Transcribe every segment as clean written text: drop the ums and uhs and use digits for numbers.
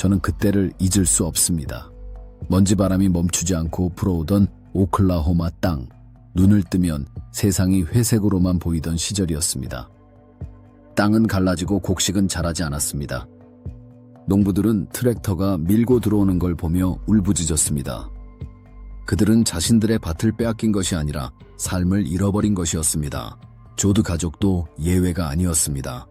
저는 그때를 잊을 수 없습니다. 먼지바람이 멈추지 않고 불어오던 오클라호마 땅, 눈을 뜨면 세상이 회색으로만 보이던 시절이었습니다. 땅은 갈라지고 곡식은 자라지 않았습니다. 농부들은 트랙터가 밀고 들어오는 걸 보며 울부짖었습니다. 그들은 자신들의 밭을 빼앗긴 것이 아니라 삶을 잃어버린 것이었습니다. 조드 가족도 예외가 아니었습니다.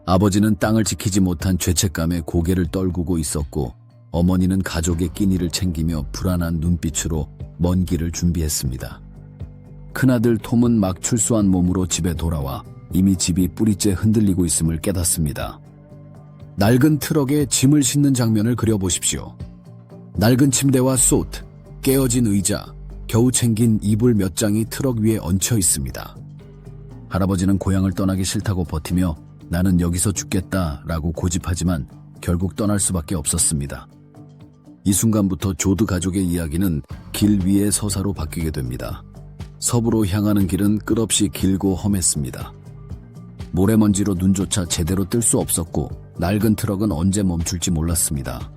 아버지는 땅을 지키지 못한 죄책감에 고개를 떨구고 있었고, 어머니는 가족의 끼니를 챙기며 불안한 눈빛으로 먼 길을 준비했습니다. 큰아들 톰은 막 출소한 몸으로 집에 돌아와 이미 집이 뿌리째 흔들리고 있음을 깨닫습니다. 낡은 트럭에 짐을 싣는 장면을 그려보십시오. 낡은 침대와 소트, 깨어진 의자, 겨우 챙긴 이불 몇 장이 트럭 위에 얹혀 있습니다. 할아버지는 고향을 떠나기 싫다고 버티며 나는 여기서 죽겠다라고 고집하지만 결국 떠날 수밖에 없었습니다. 이 순간부터 조드 가족의 이야기는 길 위의 서사로 바뀌게 됩니다. 서부로 향하는 길은 끝없이 길고 험했습니다. 모래먼지로 눈조차 제대로 뜰 수 없었고 낡은 트럭은 언제 멈출지 몰랐습니다.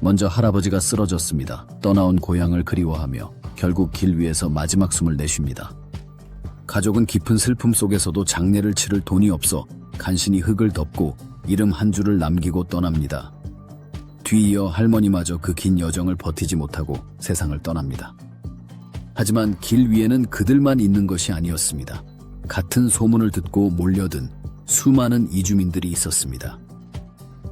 먼저 할아버지가 쓰러졌습니다. 떠나온 고향을 그리워하며 결국 길 위에서 마지막 숨을 내쉽니다. 가족은 깊은 슬픔 속에서도 장례를 치를 돈이 없어 간신히 흙을 덮고 이름 한 줄을 남기고 떠납니다. 뒤이어 할머니마저 그 긴 여정을 버티지 못하고 세상을 떠납니다. 하지만 길 위에는 그들만 있는 것이 아니었습니다. 같은 소문을 듣고 몰려든 수많은 이주민들이 있었습니다.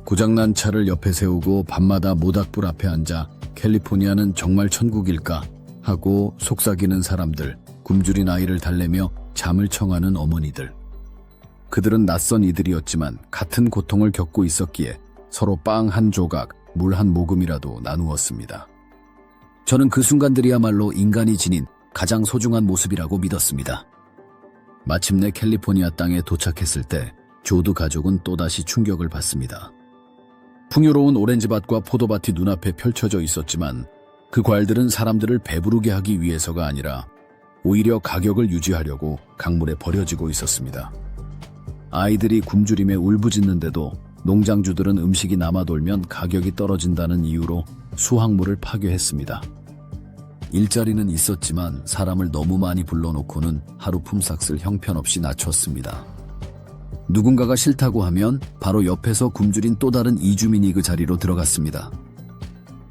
고장난 차를 옆에 세우고 밤마다 모닥불 앞에 앉아 캘리포니아는 정말 천국일까 하고 속삭이는 사람들, 굶주린 아이를 달래며 잠을 청하는 어머니들. 그들은 낯선 이들이었지만 같은 고통을 겪고 있었기에 서로 빵 한 조각, 물 한 모금이라도 나누었습니다. 저는 그 순간들이야말로 인간이 지닌 가장 소중한 모습이라고 믿었습니다. 마침내 캘리포니아 땅에 도착했을 때 조드 가족은 또다시 충격을 받습니다. 풍요로운 오렌지밭과 포도밭이 눈앞에 펼쳐져 있었지만 그 과일들은 사람들을 배부르게 하기 위해서가 아니라 오히려 가격을 유지하려고 강물에 버려지고 있었습니다. 아이들이 굶주림에 울부짖는데도 농장주들은 음식이 남아돌면 가격이 떨어진다는 이유로 수확물을 파괴했습니다. 일자리는 있었지만 사람을 너무 많이 불러놓고는 하루 품삯을 형편없이 낮췄습니다. 누군가가 싫다고 하면 바로 옆에서 굶주린 또 다른 이주민이 그 자리로 들어갔습니다.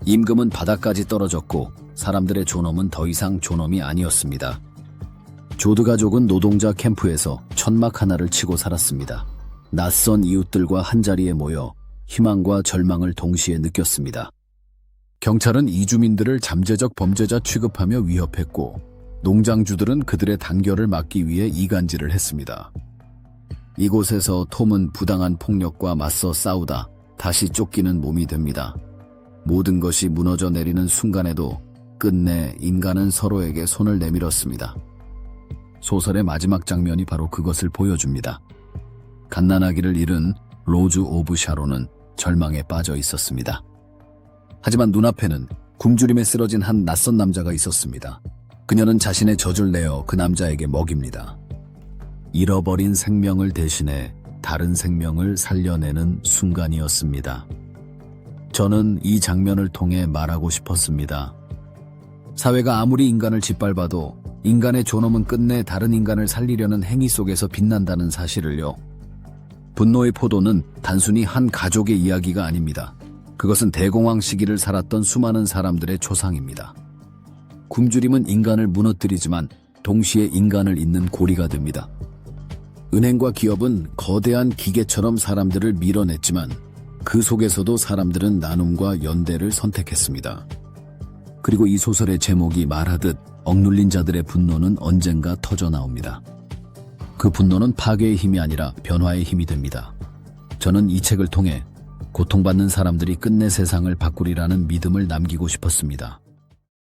임금은 바닥까지 떨어졌고 사람들의 존엄은 더 이상 존엄이 아니었습니다. 조드 가족은 노동자 캠프에서 천막 하나를 치고 살았습니다. 낯선 이웃들과 한자리에 모여 희망과 절망을 동시에 느꼈습니다. 경찰은 이주민들을 잠재적 범죄자 취급하며 위협했고 농장주들은 그들의 단결을 막기 위해 이간질을 했습니다. 이곳에서 톰은 부당한 폭력과 맞서 싸우다 다시 쫓기는 몸이 됩니다. 모든 것이 무너져 내리는 순간에도 끝내 인간은 서로에게 손을 내밀었습니다. 소설의 마지막 장면이 바로 그것을 보여줍니다. 갓난아기를 잃은 로즈 오브 샤론은 절망에 빠져 있었습니다. 하지만 눈앞에는 굶주림에 쓰러진 한 낯선 남자가 있었습니다. 그녀는 자신의 젖을 내어 그 남자에게 먹입니다. 잃어버린 생명을 대신해 다른 생명을 살려내는 순간이었습니다. 저는 이 장면을 통해 말하고 싶었습니다. 사회가 아무리 인간을 짓밟아도 인간의 존엄은 끝내 다른 인간을 살리려는 행위 속에서 빛난다는 사실을요. 분노의 포도는 단순히 한 가족의 이야기가 아닙니다. 그것은 대공황 시기를 살았던 수많은 사람들의 초상입니다. 굶주림은 인간을 무너뜨리지만 동시에 인간을 잇는 고리가 됩니다. 은행과 기업은 거대한 기계처럼 사람들을 밀어냈지만 그 속에서도 사람들은 나눔과 연대를 선택했습니다. 그리고 이 소설의 제목이 말하듯 억눌린 자들의 분노는 언젠가 터져나옵니다. 그 분노는 파괴의 힘이 아니라 변화의 힘이 됩니다. 저는 이 책을 통해 고통받는 사람들이 끝내 세상을 바꾸리라는 믿음을 남기고 싶었습니다.